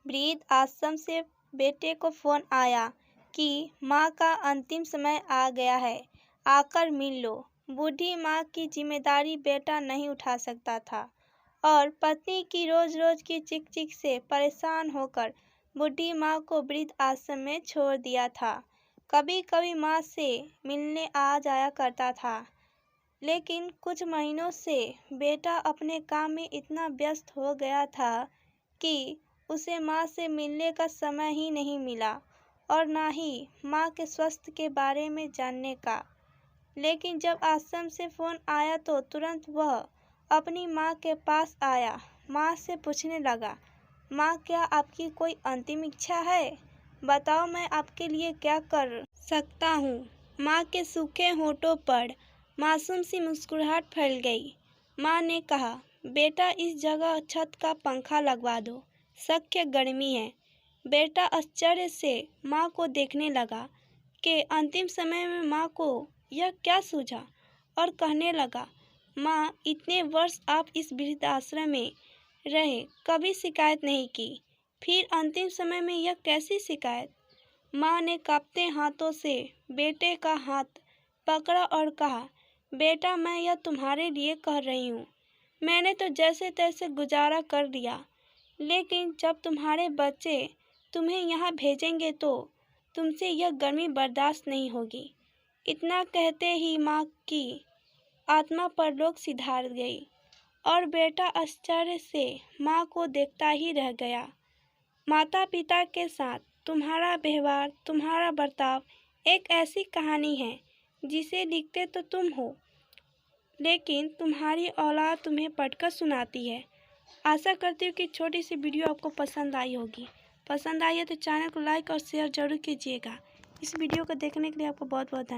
वृद्ध आश्रम से बेटे को फोन आया कि माँ का अंतिम समय आ गया है, आकर मिल लो। बूढ़ी माँ की जिम्मेदारी बेटा नहीं उठा सकता था और पत्नी की रोज रोज की चिक चिक से परेशान होकर बूढ़ी माँ को वृद्ध आश्रम में छोड़ दिया था। कभी कभी माँ से मिलने आ जाया करता था, लेकिन कुछ महीनों से बेटा अपने काम में इतना व्यस्त हो गया था कि उसे माँ से मिलने का समय ही नहीं मिला और ना ही माँ के स्वास्थ्य के बारे में जानने का। लेकिन जब आश्रम से फ़ोन आया तो तुरंत वह अपनी माँ के पास आया। माँ से पूछने लगा, माँ क्या आपकी कोई अंतिम इच्छा है? बताओ मैं आपके लिए क्या कर सकता हूँ। माँ के सूखे होठों पर मासूम सी मुस्कुराहट फैल गई। माँ ने कहा, बेटा इस जगह छत का पंखा लगवा दो, सख्त गर्मी है। बेटा आश्चर्य से माँ को देखने लगा कि अंतिम समय में माँ को यह क्या सूझा और कहने लगा, माँ इतने वर्ष आप इस वृद्धाश्रम में रहे, कभी शिकायत नहीं की, फिर अंतिम समय में यह कैसी शिकायत? माँ ने कांपते हाथों से बेटे का हाथ पकड़ा और कहा, बेटा मैं यह तुम्हारे लिए कह रही हूँ। मैंने तो जैसे तैसे गुजारा कर लिया, लेकिन जब तुम्हारे बच्चे तुम्हें यहाँ भेजेंगे तो तुमसे यह गर्मी बर्दाश्त नहीं होगी। इतना कहते ही माँ की आत्मा परलोक सिधार गई और बेटा आश्चर्य से माँ को देखता ही रह गया। माता पिता के साथ तुम्हारा व्यवहार, तुम्हारा बर्ताव एक ऐसी कहानी है जिसे लिखते तो तुम हो, लेकिन तुम्हारी औलाद तुम्हें पढ़कर सुनाती है। आशा करती हूँ कि छोटी सी वीडियो आपको पसंद आई होगी। पसंद आई है तो चैनल को लाइक और शेयर जरूर कीजिएगा। इस वीडियो को देखने के लिए आपको बहुत बहुत धन्यवाद।